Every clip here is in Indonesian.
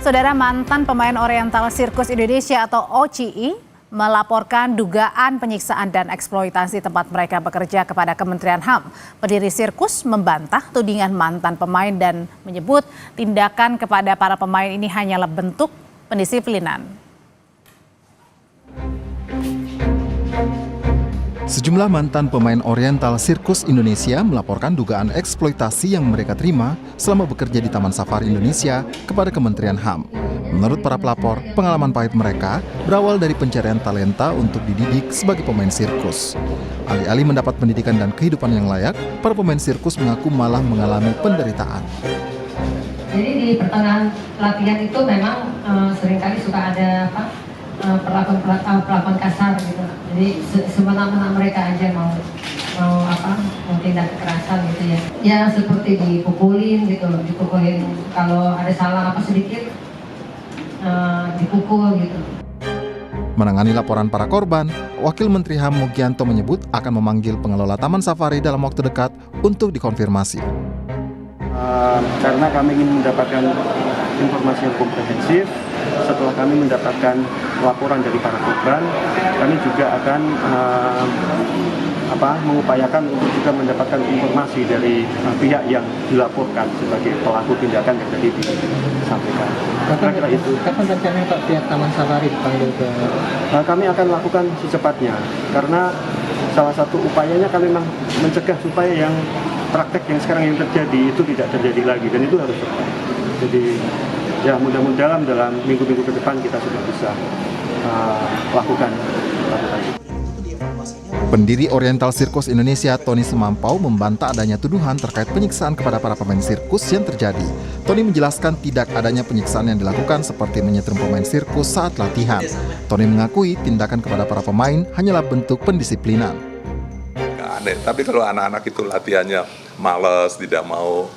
Saudara, mantan pemain Oriental Circus Indonesia atau OCI melaporkan dugaan penyiksaan dan eksploitasi tempat mereka bekerja kepada Kementerian HAM. Pendiri sirkus membantah tudingan mantan pemain dan menyebut tindakan kepada para pemain ini hanyalah bentuk pendisiplinan. Sejumlah mantan pemain Oriental Circus Indonesia melaporkan dugaan eksploitasi yang mereka terima selama bekerja di Taman Safari Indonesia kepada Kementerian HAM. Menurut para pelapor, pengalaman pahit mereka berawal dari pencarian talenta untuk dididik sebagai pemain sirkus. Alih-alih mendapat pendidikan dan kehidupan yang layak, para pemain sirkus mengaku malah mengalami penderitaan. Jadi di pertengahan latihan itu memang seringkali suka ada perlakuan kasar gitu. Jadi semena-mena mereka aja mau tindak kekerasan gitu ya. Ya seperti dipukulin gitu, dipukulin kalau ada salah apa sedikit dipukul gitu. Menangani laporan para korban, Wakil Menteri HAM Mugianto menyebut akan memanggil pengelola Taman Safari dalam waktu dekat untuk dikonfirmasi. Karena kami ingin mendapatkan informasi yang komprehensif, setelah kami mendapatkan laporan dari para korban, kami juga akan mengupayakan untuk juga mendapatkan informasi dari pihak yang dilaporkan sebagai pelaku tindakan yang tadi disampaikan. Kira-kira itu. Kapan rencananya Pak pihak Taman Safari dipanggil ke? Kami akan lakukan secepatnya, karena salah satu upayanya kami memang mencegah supaya yang praktek yang sekarang yang terjadi itu tidak terjadi lagi, dan itu harus cepat. Jadi ya mudah-mudahan dalam minggu-minggu ke depan kita sudah bisa lakukan itu. Pendiri Oriental Circus Indonesia, Tony Semampau, membantah adanya tuduhan terkait penyiksaan kepada para pemain sirkus yang terjadi. Tony menjelaskan tidak adanya penyiksaan yang dilakukan seperti menyetrum pemain sirkus saat latihan. Tony mengakui tindakan kepada para pemain hanyalah bentuk pendisiplinan. Nggak aneh, tapi kalau anak-anak itu latihannya malas, tidak mau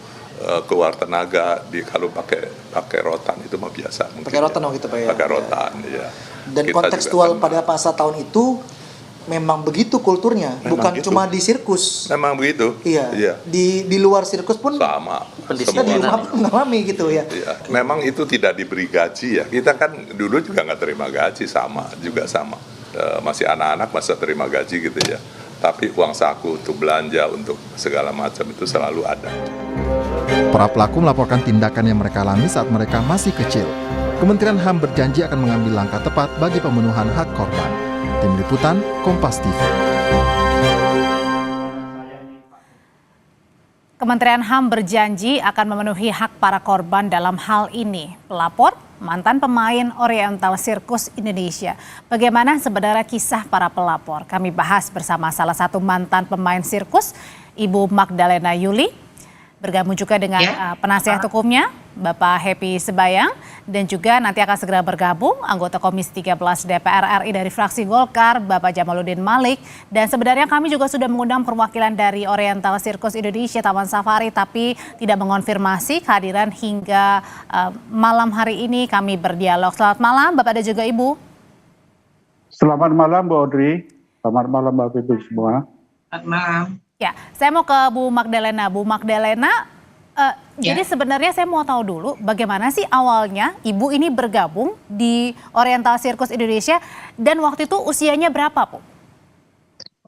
keluar tenaga, kalau pakai rotan itu mah biasa. Pakai rotan gitu Pak ya? Pakai rotan, ya. Dan kita kontekstual pada masa tahun itu memang begitu kulturnya, memang bukan gitu. Cuma di sirkus. Memang begitu. Iya. Iya. Di luar sirkus pun sama. Kita di rumah pun mengalami gitu ya. Iya. Memang itu tidak diberi gaji ya. Kita kan dulu juga nggak terima gaji, sama. Masih anak-anak masa terima gaji gitu ya. Tapi uang saku untuk belanja untuk segala macam itu selalu ada. Para pelaku melaporkan tindakan yang mereka alami saat mereka masih kecil. Kementerian HAM berjanji akan mengambil langkah tepat bagi pemenuhan hak korban. Tim Liputan, Kompas TV. Kementerian HAM berjanji akan memenuhi hak para korban dalam hal ini. Pelapor, mantan pemain Oriental Circus Indonesia. Bagaimana sebenarnya kisah para pelapor? Kami bahas bersama salah satu mantan pemain sirkus, Ibu Magdalena Yuli. Bergabung juga dengan penasihat hukumnya, Bapak Happy Sebayang, dan juga nanti akan segera bergabung anggota Komisi 13 DPR RI dari fraksi Golkar, Bapak Jamaluddin Malik. Dan sebenarnya kami juga sudah mengundang perwakilan dari Oriental Circus Indonesia Taman Safari, tapi tidak mengonfirmasi kehadiran hingga malam hari ini kami berdialog. Selamat malam Bapak dan juga Ibu. Selamat malam Bu Audrey, selamat malam Mbak Pipi semua. Selamat malam. Ya, saya mau ke Bu Magdalena. Bu Magdalena, jadi sebenarnya saya mau tahu dulu bagaimana sih awalnya Ibu ini bergabung di Oriental Circus Indonesia dan waktu itu usianya berapa, Bu?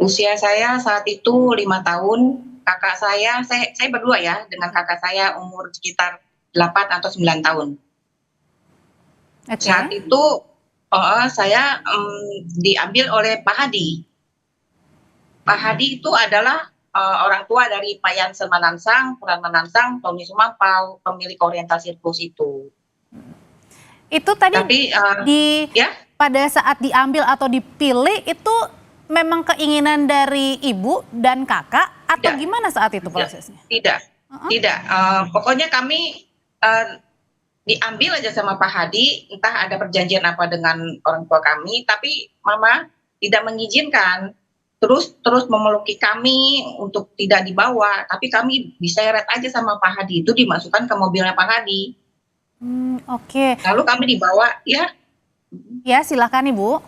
Usia saya saat itu 5 tahun, kakak saya berdua ya, dengan kakak saya umur sekitar 8 atau 9 tahun. Okay. Saat itu saya diambil oleh Pak Hadi. Pak Hadi itu adalah orang tua dari Pak Yansen Manansang, Puran Manansang, Tony Semampau, pemilik Oriental Circus itu. Itu tadi pada saat diambil atau dipilih itu memang keinginan dari ibu dan kakak atau gimana saat itu prosesnya? Tidak. Pokoknya kami diambil aja sama Pak Hadi, entah ada perjanjian apa dengan orang tua kami, tapi Mama tidak mengizinkan. Terus memeluki kami untuk tidak dibawa, tapi kami diseret aja sama Pak Hadi, itu dimasukkan ke mobilnya Pak Hadi. Oke. Lalu kami dibawa, Ya, silakan Ibu.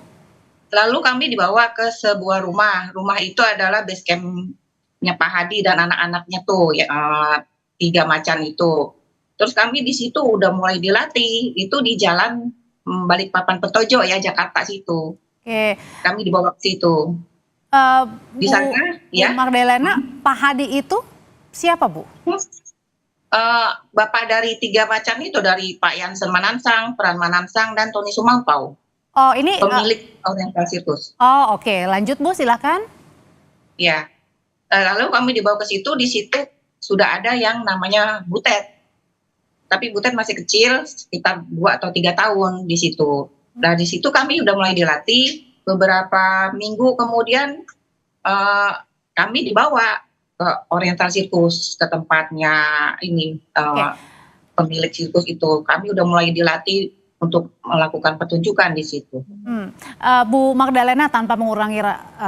Lalu kami dibawa ke sebuah rumah. Rumah itu adalah base camp-nya Pak Hadi dan anak-anaknya tuh, 3 macan itu. Terus kami di situ udah mulai dilatih, itu di jalan Balikpapan Petojo ya, Jakarta situ. Oke. Kami dibawa ke situ. Di Bu, sana, Bu ya. Magdalena, Pak Hadi itu siapa, Bu? Bapak dari 3 macam itu, dari Pak Jansen Manansang, Pran Manansang, dan Tony Sumampau, Oh, ini pemilik Oriental Circus. oh, oke. Lanjut, Bu, silakan. Ya. Lalu kami dibawa ke situ, di situ sudah ada yang namanya Butet. Tapi Butet masih kecil, sekitar 2 atau 3 tahun di situ. Nah, di situ kami udah mulai dilatih. Beberapa minggu kemudian kami dibawa ke Oriental Circus, ke tempatnya ini pemilik sirkus itu. Kami udah mulai dilatih untuk melakukan pertunjukan di situ. Bu Magdalena, tanpa mengurangi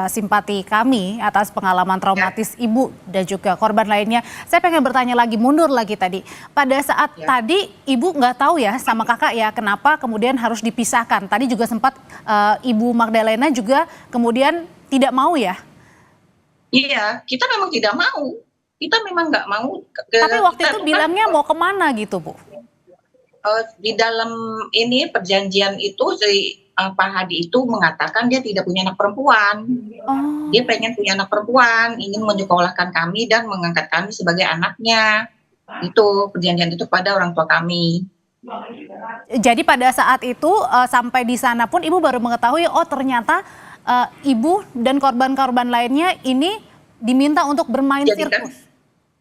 simpati kami atas pengalaman traumatis Ibu dan juga korban lainnya, saya pengen bertanya lagi, mundur lagi tadi. Pada saat tadi Ibu nggak tahu ya sama Kakak ya kenapa kemudian harus dipisahkan. Tadi juga sempat Ibu Magdalena juga kemudian tidak mau ya? Iya, kita memang tidak mau. Kita memang nggak mau. Tapi waktu itu bilangnya mau kemana gitu, Bu? Di dalam ini perjanjian itu si Pak Hadi itu mengatakan dia tidak punya anak perempuan. Dia pengen punya anak perempuan, ingin menyekolahkan kami dan mengangkat kami sebagai anaknya. Itu perjanjian itu pada orang tua kami. Jadi pada saat itu sampai di sana pun Ibu baru mengetahui oh ternyata Ibu dan korban-korban lainnya ini diminta untuk bermain sirkus.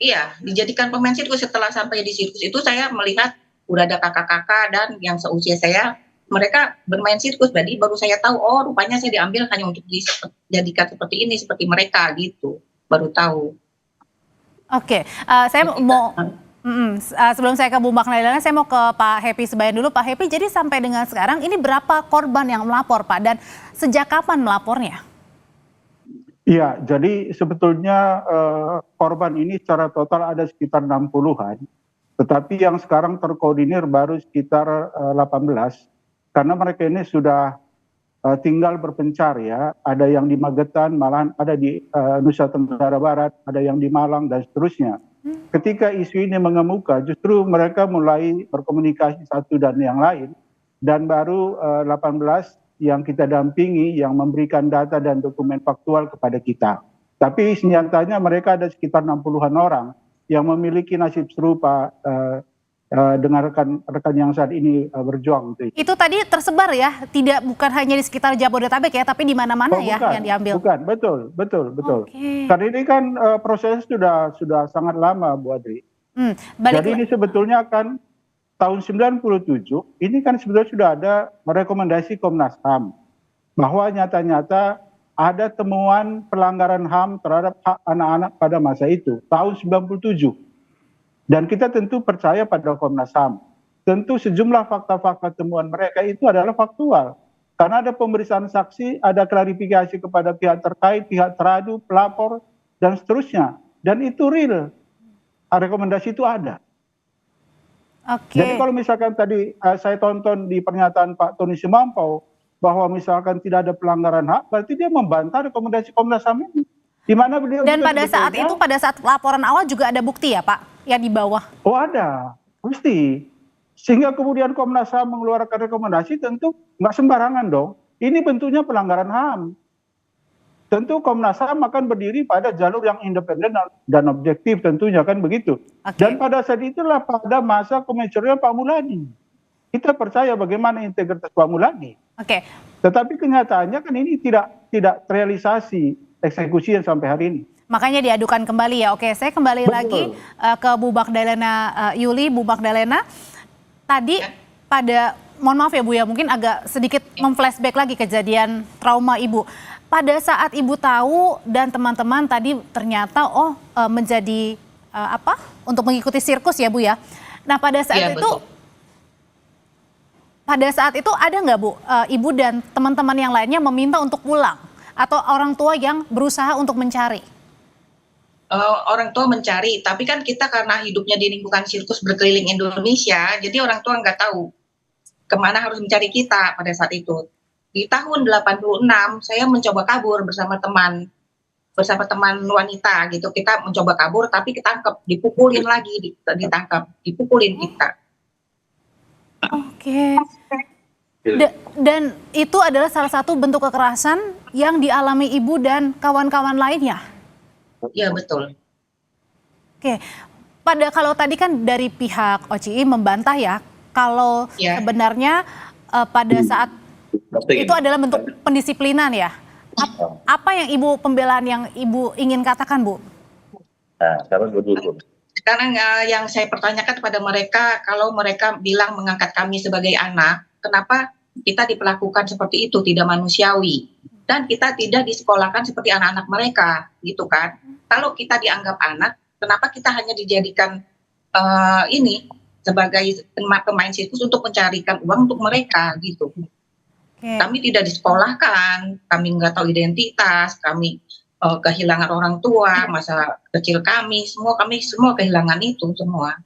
Iya, dijadikan pemain sirkus. Setelah sampai di sirkus itu saya melihat udah ada kakak-kakak dan yang seusia saya, mereka bermain sirkus. Jadi baru saya tahu, oh rupanya saya diambil hanya untuk dijadikan seperti ini, seperti mereka gitu. Baru tahu. Oke, saya mau sebelum saya ke Bu Magdalena, saya mau ke Pak Happy Sebayan dulu. Pak Happy, jadi sampai dengan sekarang ini berapa korban yang melapor, Pak? Dan sejak kapan melapornya? Iya, jadi sebetulnya korban ini secara total ada sekitar 60-an. Tetapi yang sekarang terkoordinir baru sekitar 18, karena mereka ini sudah tinggal berpencar ya. Ada yang di Magetan, malahan ada di Nusa Tenggara Barat, ada yang di Malang dan seterusnya. Ketika isu ini mengemuka, justru mereka mulai berkomunikasi satu dan yang lain. Dan baru 18 yang kita dampingi, yang memberikan data dan dokumen faktual kepada kita. Tapi nyatanya mereka ada sekitar 60-an orang yang memiliki nasib serupa dengan rekan yang saat ini berjuang. Itu tadi tersebar ya, bukan hanya di sekitar Jabodetabek ya, tapi di mana-mana ya yang diambil. Bukan, betul. Okay. Karena ini kan proses sudah sangat lama, Bu Adri. Jadi ini sebetulnya kan tahun 97, ini kan sebetulnya sudah ada rekomendasi Komnas HAM bahwa nyata-nyata ada temuan pelanggaran HAM terhadap hak anak-anak pada masa itu, tahun 97. Dan kita tentu percaya pada Komnas HAM. Tentu sejumlah fakta-fakta temuan mereka itu adalah faktual. Karena ada pemeriksaan saksi, ada klarifikasi kepada pihak terkait, pihak teradu, pelapor, dan seterusnya. Dan itu real. Rekomendasi itu ada. Jadi kalau misalkan tadi saya tonton di pernyataan Pak Tony Sumampau, bahwa misalkan tidak ada pelanggaran hak, berarti dia membantah rekomendasi Komnas HAM ini. Di mana beliau dan pada saat itu, pada saat laporan awal juga ada bukti ya Pak, yang di bawah? Oh ada, mesti. Sehingga kemudian Komnas HAM mengeluarkan rekomendasi tentu nggak sembarangan dong. Ini bentuknya pelanggaran HAM. Tentu Komnas HAM akan berdiri pada jalur yang independen dan objektif tentunya kan begitu. Dan pada saat itulah pada masa komisioner Pak Muladi. Kita percaya bagaimana integritas Pak Muladi. Tetapi kenyataannya kan ini tidak terrealisasi eksekusi yang sampai hari ini. Makanya diadukan kembali ya. Oke, saya kembali lagi ke Bu Magdalena Yuli. Bu Magdalena, tadi mohon maaf ya Bu ya, mungkin agak sedikit memflashback lagi kejadian trauma Ibu. Pada saat Ibu tahu dan teman-teman tadi ternyata menjadi untuk mengikuti sirkus ya Bu ya. Nah pada saat itu ada nggak Bu, Ibu dan teman-teman yang lainnya meminta untuk pulang? Atau orang tua yang berusaha untuk mencari? Orang tua mencari, tapi kan kita karena hidupnya di lingkungan sirkus berkeliling Indonesia, jadi orang tua nggak tahu kemana harus mencari kita pada saat itu. Di tahun 86, saya mencoba kabur bersama teman. bersama teman wanita gitu. Kita mencoba kabur tapi ketangkep, dipukulin lagi, ditangkap, dipukulin kita. Oke. Dan itu adalah salah satu bentuk kekerasan yang dialami ibu dan kawan-kawan lainnya. Iya betul. Oke, kalau tadi kan dari pihak OCI membantah ya, kalau sebenarnya pada saat itu adalah bentuk pendisiplinan ya. Apa yang pembelaan yang ibu ingin katakan, Bu? Sekarang yang saya pertanyakan kepada mereka, kalau mereka bilang mengangkat kami sebagai anak, kenapa kita diperlakukan seperti itu, tidak manusiawi, dan kita tidak disekolahkan seperti anak-anak mereka, gitu kan? Kalau kita dianggap anak, kenapa kita hanya dijadikan ini sebagai pemain sirkus untuk mencarikan uang untuk mereka, gitu? Kami tidak disekolahkan, kami nggak tahu identitas, kami kehilangan orang tua, masa kecil kami semua kehilangan itu semua.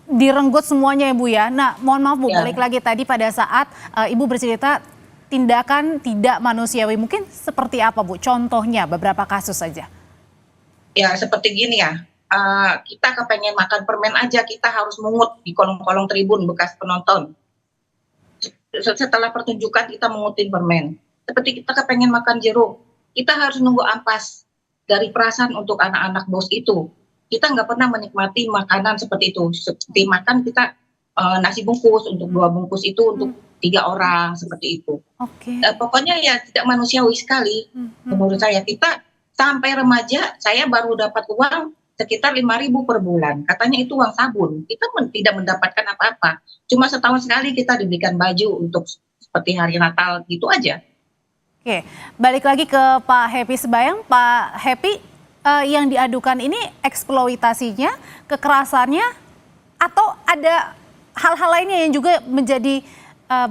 Direnggut semuanya ya Bu ya. Nah mohon maaf Bu, balik lagi tadi pada saat Ibu bercerita tindakan tidak manusiawi, mungkin seperti apa Bu? Contohnya beberapa kasus saja. Ya seperti gini ya, kita kepengen makan permen aja, kita harus mungut di kolong-kolong tribun bekas penonton. Setelah pertunjukan kita mengutin permen. Seperti kita kepengen makan jeruk, kita harus nunggu ampas dari perasaan untuk anak-anak bos itu. Kita nggak pernah menikmati makanan seperti itu. Seperti makan kita nasi bungkus untuk 2 bungkus itu untuk 3 orang seperti itu. Pokoknya ya tidak manusiawi sekali menurut saya. Kita sampai remaja, saya baru dapat uang sekitar 5.000 per bulan. Katanya itu uang sabun. Kita tidak mendapatkan apa-apa. Cuma setahun sekali kita diberikan baju untuk seperti hari Natal gitu aja. Oke, balik lagi ke Pak Happy Sembayang. Pak Happy, yang diadukan ini eksploitasinya, kekerasannya, atau ada hal-hal lainnya yang juga menjadi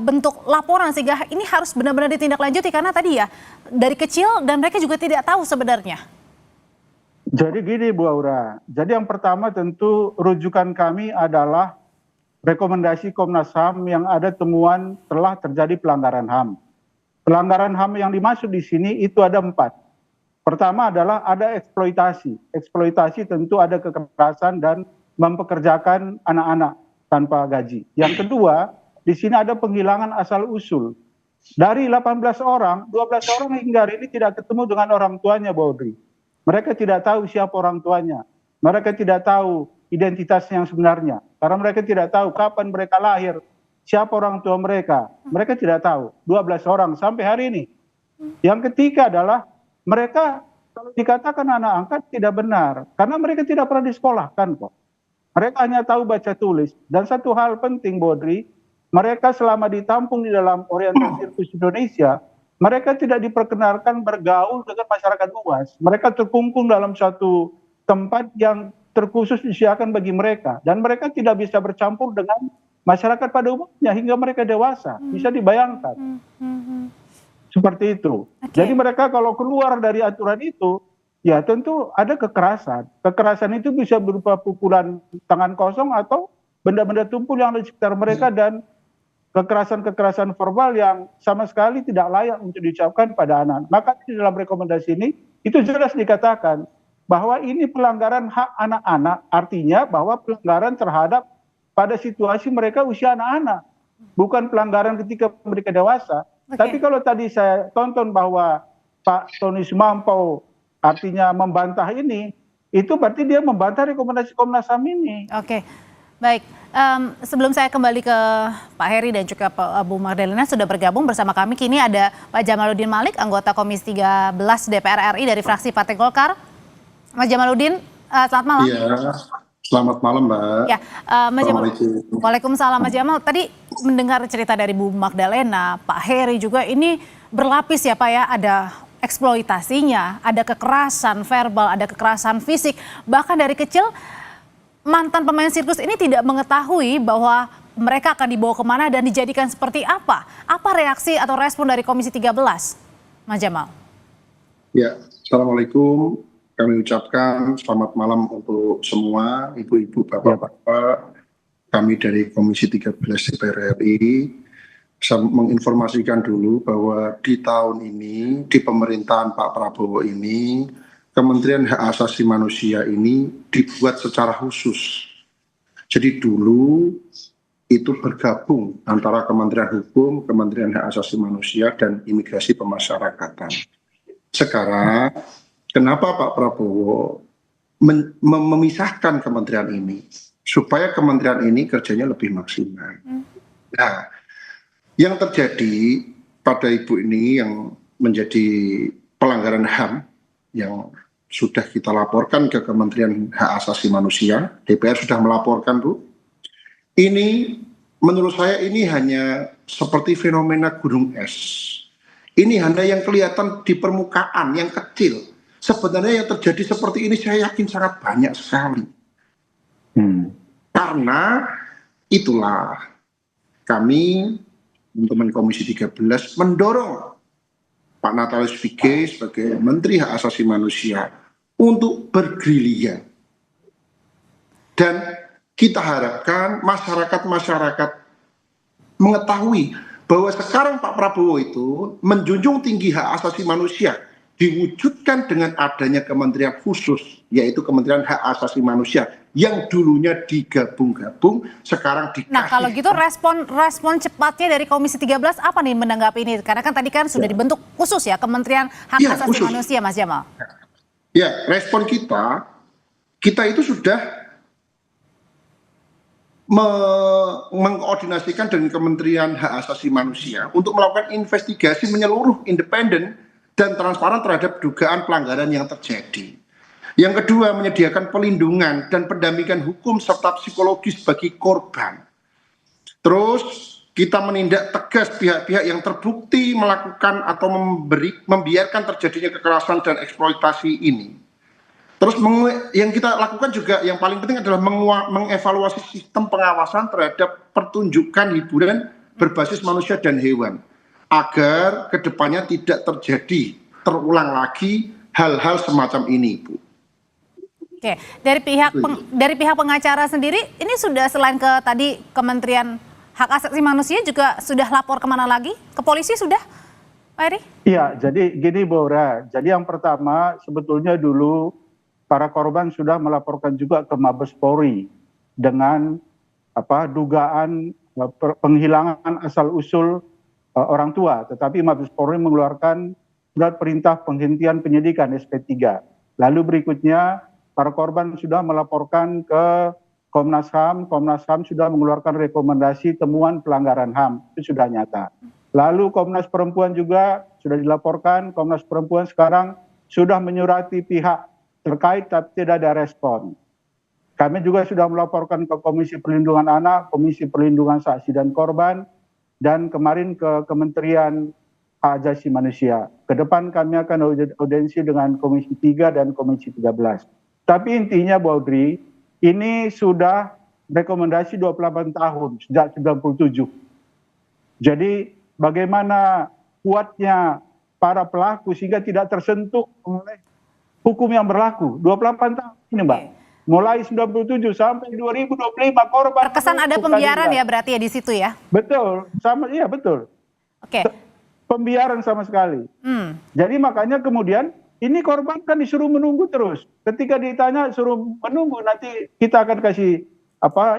bentuk laporan sehingga ini harus benar-benar ditindaklanjuti, karena tadi ya dari kecil dan mereka juga tidak tahu sebenarnya. Jadi gini Bu Aura, jadi yang pertama tentu rujukan kami adalah rekomendasi Komnas HAM yang ada temuan telah terjadi pelanggaran HAM. Pelanggaran HAM yang dimaksud di sini itu ada 4. Pertama adalah ada eksploitasi. Eksploitasi tentu ada kekerasan dan mempekerjakan anak-anak tanpa gaji. Yang kedua, di sini ada penghilangan asal usul. Dari 18 orang, 12 orang hingga hari ini tidak ketemu dengan orang tuanya, Bu Audrey. Mereka tidak tahu siapa orang tuanya. Mereka tidak tahu identitas yang sebenarnya. Karena mereka tidak tahu kapan mereka lahir, siapa orang tua mereka. Mereka tidak tahu. 12 orang sampai hari ini. Yang ketiga adalah mereka kalau dikatakan anak angkat tidak benar. Karena mereka tidak pernah disekolahkan kok. Mereka hanya tahu baca tulis. Dan satu hal penting, Bu Audrey, mereka selama ditampung di dalam orientasi sirkus Indonesia, mereka tidak diperkenalkan bergaul dengan masyarakat luas. Mereka terkungkung dalam suatu tempat yang terkhusus disediakan bagi mereka. Dan mereka tidak bisa bercampur dengan masyarakat pada umumnya hingga mereka dewasa. Bisa dibayangkan. Seperti itu. Jadi mereka kalau keluar dari aturan itu, ya tentu ada kekerasan. Kekerasan itu bisa berupa pukulan tangan kosong atau benda-benda tumpul yang ada di sekitar mereka, dan kekerasan-kekerasan verbal yang sama sekali tidak layak untuk diucapkan pada anak. Maka di dalam rekomendasi ini itu jelas dikatakan bahwa ini pelanggaran hak anak-anak, artinya bahwa pelanggaran terhadap pada situasi mereka usia anak-anak, bukan pelanggaran ketika mereka dewasa. Tapi kalau tadi saya tonton bahwa Pak Tony Sumampo artinya membantah ini, itu berarti dia membantah rekomendasi Komnas HAM ini. Oke, baik. Sebelum saya kembali ke Pak Heri dan juga Bu Magdalena sudah bergabung bersama kami, kini ada Pak Jamaluddin Malik, anggota Komisi 13 DPR RI dari fraksi Partai Golkar. Mas Jamaluddin, selamat malam. Iya, selamat malam Mbak. Ya, Mas Jamaluddin. Waalaikumsalam Mas Jamal. Tadi mendengar cerita dari Bu Magdalena, Pak Heri juga, ini berlapis ya Pak ya, ada eksploitasinya, ada kekerasan verbal, ada kekerasan fisik, bahkan dari kecil mantan pemain sirkus ini tidak mengetahui bahwa mereka akan dibawa kemana dan dijadikan seperti apa. Apa reaksi atau respon dari Komisi 13, Mas Jamal? Ya, Assalamualaikum. Kami ucapkan selamat malam untuk semua ibu-ibu, bapak-bapak. Kami dari Komisi 13 DPR RI. Saya menginformasikan dulu bahwa di tahun ini, di pemerintahan Pak Prabowo ini, Kementerian Hak Asasi Manusia ini dibuat secara khusus. Jadi dulu itu bergabung antara Kementerian Hukum, Kementerian Hak Asasi Manusia, dan Imigrasi Pemasyarakatan. Sekarang, kenapa Pak Prabowo memisahkan kementerian ini? Supaya kementerian ini kerjanya lebih maksimal. Nah, yang terjadi pada Ibu ini yang menjadi pelanggaran HAM, yang sudah kita laporkan ke Kementerian Hak Asasi Manusia, DPR sudah melaporkan, Bu. Ini menurut saya ini hanya seperti fenomena gunung es. Ini hanya yang kelihatan di permukaan, yang kecil. Sebenarnya yang terjadi seperti ini saya yakin sangat banyak sekali. Karena itulah kami, teman-teman Komisi 13, mendorong Pak Natalius Pigai sebagai Menteri Hak Asasi Manusia untuk bergerilya. Dan kita harapkan masyarakat mengetahui bahwa sekarang Pak Prabowo itu menjunjung tinggi hak asasi manusia, diwujudkan dengan adanya kementerian khusus, yaitu Kementerian Hak Asasi Manusia, yang dulunya digabung-gabung, sekarang dikasih. Nah, kalau gitu respon cepatnya dari Komisi 13 apa nih menanggapi ini? Karena kan tadi kan sudah dibentuk khusus ya, Kementerian Hak Asasi khusus. Manusia, Mas Jamal. Ya, respon kita itu sudah mengkoordinasikan dengan Kementerian Hak Asasi Manusia untuk melakukan investigasi menyeluruh, independen, dan transparan terhadap dugaan pelanggaran yang terjadi. Yang kedua, menyediakan pelindungan dan pendampingan hukum serta psikologis bagi korban. Terus kita menindak tegas pihak-pihak yang terbukti melakukan atau membiarkan terjadinya kekerasan dan eksploitasi ini. Terus yang kita lakukan juga yang paling penting adalah mengevaluasi sistem pengawasan terhadap pertunjukan hiburan berbasis manusia dan hewan, agar kedepannya tidak terulang lagi hal-hal semacam ini, Bu. Oke, dari pihak pengacara sendiri, ini sudah selain ke tadi Kementerian Hak Asasi Manusia juga sudah lapor kemana lagi? Ke polisi sudah, Pak Heri? Iya, jadi gini Bu Aura, jadi yang pertama sebetulnya dulu para korban sudah melaporkan juga ke Mabes Polri dengan dugaan penghilangan asal-usul orang tua, tetapi Mabes Polri mengeluarkan surat perintah penghentian penyidikan SP3. Lalu berikutnya para korban sudah melaporkan ke Komnas HAM, Komnas HAM sudah mengeluarkan rekomendasi temuan pelanggaran HAM, itu sudah nyata. Lalu Komnas Perempuan juga sudah dilaporkan, Komnas Perempuan sekarang sudah menyurati pihak terkait tapi tidak ada respon. Kami juga sudah melaporkan ke Komisi Perlindungan Anak, Komisi Perlindungan Saksi dan Korban, dan kemarin ke Kementerian Hak Asasi Manusia. Ke depan kami akan audiensi dengan Komisi 3 dan Komisi 13. Tapi intinya Bu Audrey, ini sudah rekomendasi 28 tahun, sejak 97. Jadi bagaimana kuatnya para pelaku sehingga tidak tersentuh oleh hukum yang berlaku 28 tahun ini, Mbak. Mulai 97 sampai 2025 korban. Terkesan ada pembiaran ya berarti ya di situ ya? Betul, iya betul. Oke. Pembiaran sama sekali. Jadi makanya kemudian ini korban kan disuruh menunggu terus. Ketika ditanya suruh menunggu, nanti kita akan kasih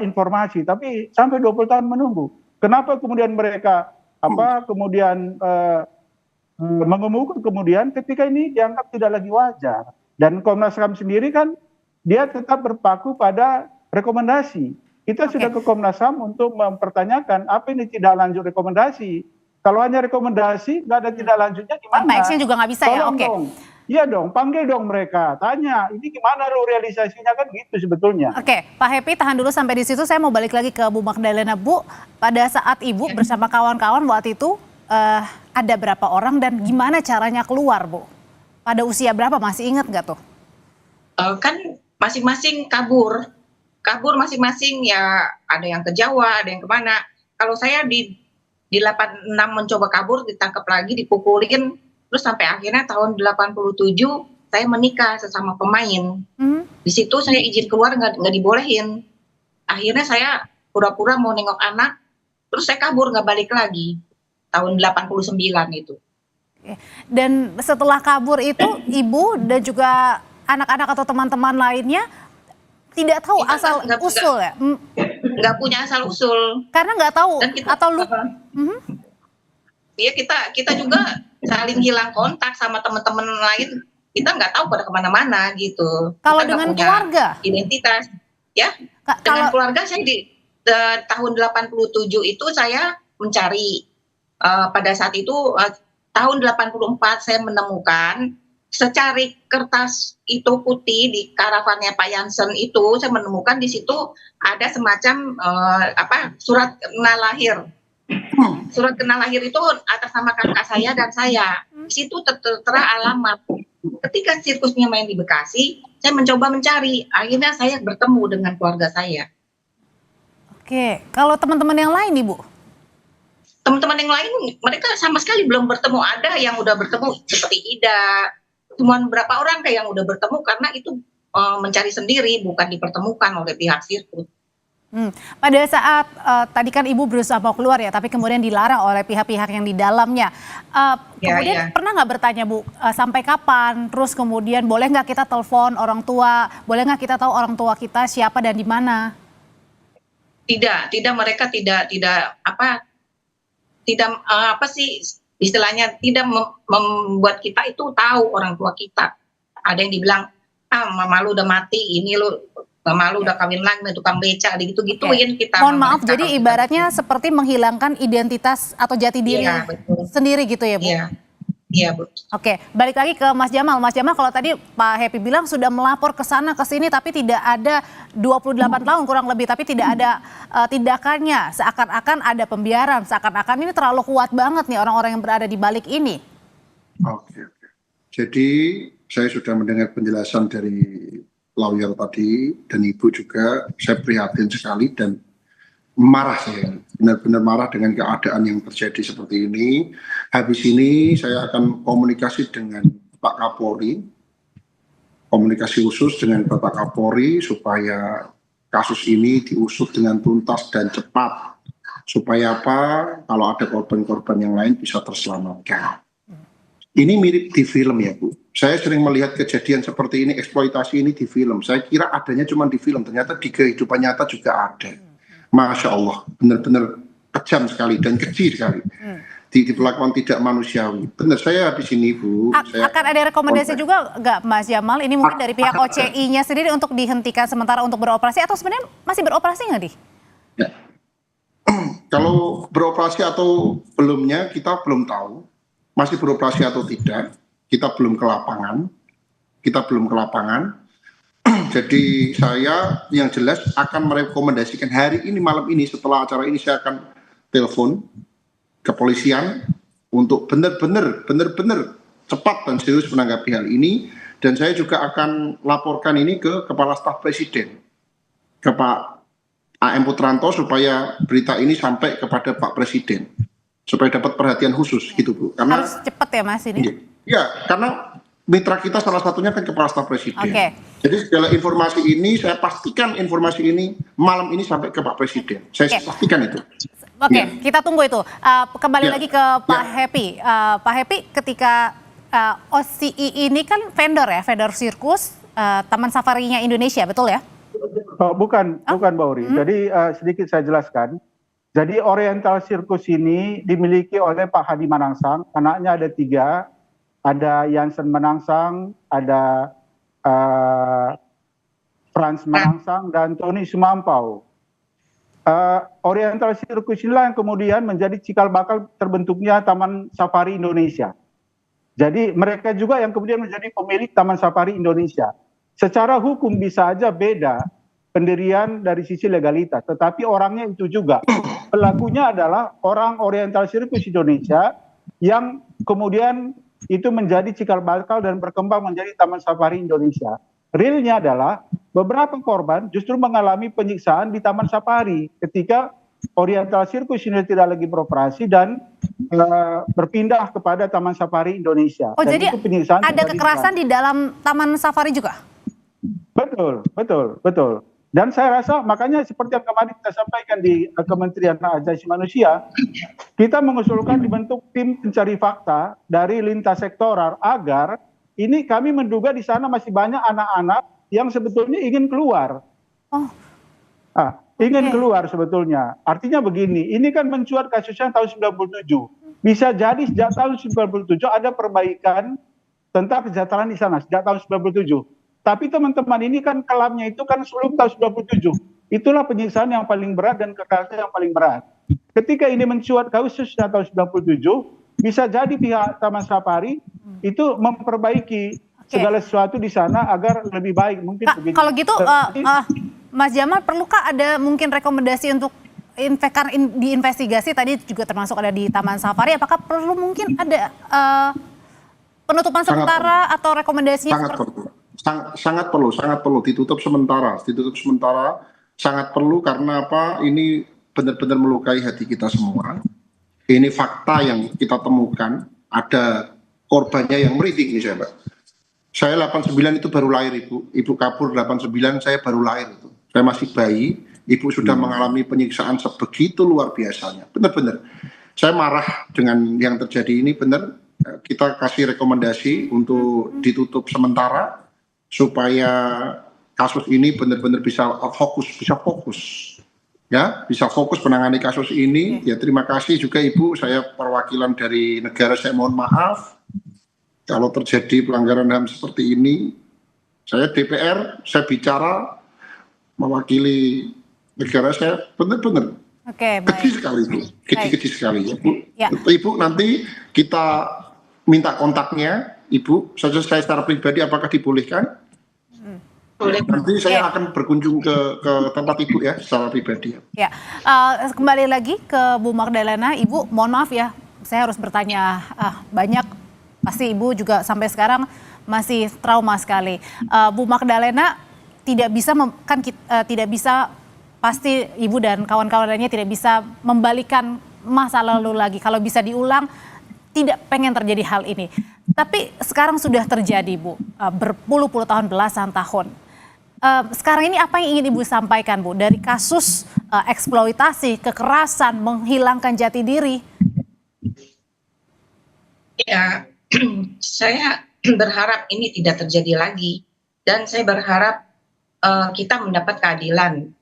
informasi. Tapi sampai 20 tahun menunggu. Kenapa kemudian mereka kemudian mengemuka kemudian ketika ini dianggap tidak lagi wajar. Dan Komnas HAM sendiri kan dia tetap berpaku pada rekomendasi. Kita sudah ke Komnas HAM untuk mempertanyakan apa ini tidak lanjut rekomendasi. Kalau hanya rekomendasi nggak ada tidak lanjutnya gimana? Action juga nggak bisa ya? Oke. Iya dong, panggil dong mereka, tanya ini gimana lo realisasinya, kan gitu sebetulnya. Oke, Pak Happy tahan dulu sampai di situ. Saya mau balik lagi ke Bu Magdalena. Bu, pada saat Ibu bersama kawan-kawan waktu itu ada berapa orang dan gimana caranya keluar, Bu? Pada usia berapa, masih ingat nggak tuh? Kan masing-masing kabur masing-masing ya, ada yang ke Jawa, ada yang kemana. Kalau saya di 86 mencoba kabur, ditangkap lagi, dipukulin, terus sampai akhirnya tahun 87 saya menikah sesama pemain. Di situ saya izin keluar nggak dibolehin. Akhirnya saya pura-pura mau nengok anak, terus saya kabur nggak balik lagi. Tahun 89 itu. Dan setelah kabur itu Ibu dan juga anak-anak atau teman-teman lainnya tidak tahu Kita asal usul ya? nggak punya asal usul. Karena nggak tahu Dan kita, atau lupa. ya kita juga saling hilang kontak sama teman-teman lain. Kita nggak tahu pada kemana-mana gitu. Kalau Kita nggak dengan punya keluarga? identitas, ya. Dengan Kalau keluarga saya di tahun 87 itu saya mencari. Pada saat itu tahun 84 saya menemukan secari kertas itu putih di karavannya Pak Jansen itu, saya menemukan di situ ada semacam surat kenal lahir. Surat kenal lahir itu atas nama kakak saya dan saya. Di situ tertera alamat. Ketika sirkusnya main di Bekasi, saya mencoba mencari. Akhirnya saya bertemu dengan keluarga saya. Oke, kalau teman-teman yang lain Ibu? Teman-teman yang lain mereka sama sekali belum bertemu. Ada yang udah bertemu seperti Ida. Cuma berapa orang kayak yang udah bertemu karena itu mencari sendiri, bukan dipertemukan oleh pihak sirkus. Pada saat tadi kan Ibu berusaha mau keluar ya, tapi kemudian dilarang oleh pihak-pihak yang di dalamnya. Kemudian pernah nggak bertanya Bu, sampai kapan? Terus kemudian boleh nggak kita telepon orang tua? Boleh nggak kita tahu orang tua kita siapa dan di mana? Tidak, mereka tidak istilahnya tidak membuat kita itu tahu orang tua kita. Ada yang dibilang, mama lu udah mati, ini lu mama lu udah kawin lagi, tukang beca, gitu-gituin kita. Mohon maaf, jadi ibaratnya seperti menghilangkan identitas atau jati diri sendiri gitu ya Bu? Iya Bu. Oke, balik lagi ke Mas Jamal. Mas Jamal, kalau tadi Pak Happy bilang sudah melapor ke sana ke sini tapi tidak ada 28 tahun kurang lebih, tapi tidak ada tindakannya, seakan-akan ada pembiaran, seakan-akan ini terlalu kuat banget nih orang-orang yang berada di balik ini. Oke. Jadi saya sudah mendengar penjelasan dari lawyer tadi dan Ibu juga. Saya prihatin sekali dan marah, saya benar-benar marah dengan keadaan yang terjadi seperti ini. Habis ini saya akan komunikasi dengan Pak Kapolri, komunikasi khusus dengan Bapak Kapolri supaya kasus ini diusut dengan tuntas dan cepat, supaya apa, kalau ada korban-korban yang lain bisa terselamatkan. Ini mirip di film ya Bu. Saya sering melihat kejadian seperti ini, eksploitasi ini di film. Saya kira adanya cuma di film, ternyata di kehidupan nyata juga ada. Masya Allah, benar-benar kejam sekali dan keji sekali. Diperlakukan tidak manusiawi. Benar, saya di sini Bu. Akan ada rekomendasi juga nggak Mas Jamal? Ini mungkin dari pihak OCI-nya sendiri untuk dihentikan sementara untuk beroperasi, atau sebenarnya masih beroperasi nggak di? Ya. Kalau beroperasi atau belumnya kita belum tahu. Masih beroperasi atau tidak, kita belum ke lapangan. Jadi saya yang jelas akan merekomendasikan hari ini, malam ini, setelah acara ini saya akan telepon kepolisian untuk benar-benar cepat dan serius menanggapi hal ini. Dan saya juga akan laporkan ini ke Kepala Staf Presiden, ke Pak A.M. Putranto, supaya berita ini sampai kepada Pak Presiden, supaya dapat perhatian khusus gitu Bu. Karena harus cepat ya Mas ini? Ya, karena mitra kita salah satunya kan Kepala Staf Presiden. Jadi segala informasi ini, saya pastikan informasi ini malam ini sampai ke Pak Presiden. Saya pastikan itu. Kita tunggu itu. Kembali lagi ke Pak Happy. Pak Happy, ketika OCI ini kan vendor sirkus Taman Safarinya Indonesia, betul ya? Bukan Bauri. Jadi sedikit saya jelaskan. Jadi Oriental Circus ini dimiliki oleh Pak Hadi Manangsang. Anaknya ada 3. Ada Jansen Manangsang, ada Frans Manangsang, dan Tony Sumampau. Oriental Circus inilah yang kemudian menjadi cikal bakal terbentuknya Taman Safari Indonesia. Jadi mereka juga yang kemudian menjadi pemilik Taman Safari Indonesia. Secara hukum bisa aja beda pendirian dari sisi legalitas, tetapi orangnya itu juga. Pelakunya adalah orang Oriental Circus Indonesia yang kemudian itu menjadi cikal bakal dan berkembang menjadi Taman Safari Indonesia. Realnya adalah beberapa korban justru mengalami penyiksaan di Taman Safari ketika Oriental Circus ini tidak lagi beroperasi dan berpindah kepada Taman Safari Indonesia. Oh, dan jadi itu penyiksaan ada kekerasan di dalam Taman Safari juga? Betul. Dan saya rasa makanya seperti yang kemarin kita sampaikan di Kementerian Hak Asasi Manusia, kita mengusulkan dibentuk tim pencari fakta dari lintas sektoral agar ini kami menduga di sana masih banyak anak-anak yang sebetulnya ingin keluar. Ingin keluar sebetulnya. Artinya begini, ini kan mencuat kasusnya tahun 97. Bisa jadi sejak tahun 97 ada perbaikan tentang kesejahteraan di sana sejak tahun 97. Tapi teman-teman ini kan kelamnya itu kan sebelum tahun 97. Itulah penyiksaan yang paling berat dan kekerasan yang paling berat. Ketika ini mencuat kasusnya tahun 97, bisa jadi pihak Taman Safari itu memperbaiki segala sesuatu di sana agar lebih baik. Mungkin begitu. Kalau gitu, Mas Jamal, perlukah ada mungkin rekomendasi untuk diinvestigasi tadi juga termasuk ada di Taman Safari? Apakah perlu mungkin ada penutupan sementara atau rekomendasinya? Sangat perlu ditutup sementara, sangat perlu karena apa? Ini benar-benar melukai hati kita semua. Ini fakta yang kita temukan, ada korbannya yang merintih ini saya 89 itu baru lahir ibu kabur 89, saya baru lahir itu. Saya masih bayi, ibu sudah mengalami penyiksaan sebegitu luar biasanya. Benar-benar. Saya marah dengan yang terjadi ini, benar. Kita kasih rekomendasi untuk ditutup sementara supaya kasus ini benar-benar bisa fokus. Ya, bisa fokus menangani kasus ini. Ya, terima kasih juga Ibu, saya perwakilan dari negara, saya mohon maaf kalau terjadi pelanggaran HAM seperti ini. Saya DPR, saya bicara mewakili negara saya, benar-benar keji sekali itu, keji sekali ya Bu. Ya. Ibu nanti kita minta kontaknya Ibu, saya secara pribadi apakah dibolehkan? Boleh. Nanti saya akan berkunjung ke tempat Ibu ya, secara pribadi. Ya, kembali lagi ke Bu Magdalena, Ibu, mohon maaf ya, saya harus bertanya banyak, pasti Ibu juga sampai sekarang masih trauma sekali. Bu Magdalena tidak bisa pasti Ibu dan kawan-kawan lainnya tidak bisa membalikan masa lalu lagi. Kalau bisa diulang, tidak pengen terjadi hal ini. Tapi sekarang sudah terjadi, Bu, berpuluh-puluh tahun, belasan tahun. Sekarang ini apa yang ingin Ibu sampaikan, Bu, dari kasus eksploitasi, kekerasan, menghilangkan jati diri? Ya, saya berharap ini tidak terjadi lagi. Dan saya berharap kita mendapat keadilan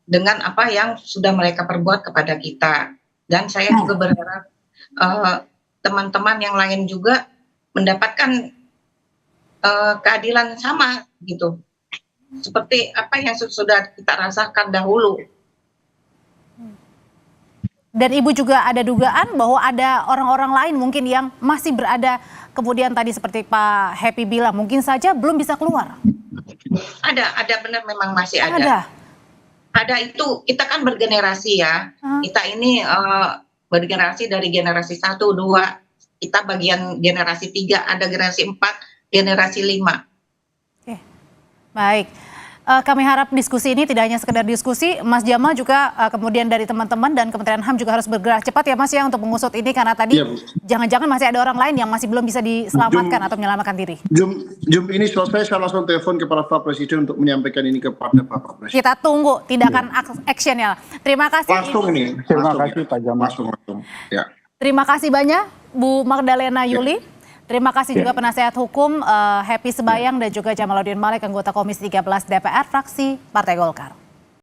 dengan apa yang sudah mereka perbuat kepada kita. Dan saya juga berharap teman-teman yang lain juga mendapatkan keadilan sama gitu. Seperti apa yang sudah kita rasakan dahulu. Dan Ibu juga ada dugaan bahwa ada orang-orang lain mungkin yang masih berada, kemudian tadi seperti Pak Happy bilang, mungkin saja belum bisa keluar. Ada benar memang masih ada. Ada itu, kita kan bergenerasi ya. Kita ini bergenerasi dari generasi 1, 2, kita bagian generasi 3, ada generasi 4, generasi 5. Oke, baik. Kami harap diskusi ini tidak hanya sekedar diskusi, Mas Jamal juga kemudian dari teman-teman dan Kementerian HAM juga harus bergerak cepat ya Mas ya untuk mengusut ini, karena tadi jangan-jangan masih ada orang lain yang masih belum bisa diselamatkan atau menyelamatkan diri. Jum ini selesai, saya langsung telepon kepada Pak Presiden untuk menyampaikan ini kepada Bapak Presiden. Kita tunggu tindakan actionnya. Terima kasih. Langsung ini. Terima kasih Pak Jamal. Langsung. Ya. Terima kasih banyak Bu Magdalena Yuli. Terima kasih juga penasehat hukum Happy Sebayang dan juga Jamaluddin Malik, anggota Komisi 13 DPR fraksi Partai Golkar.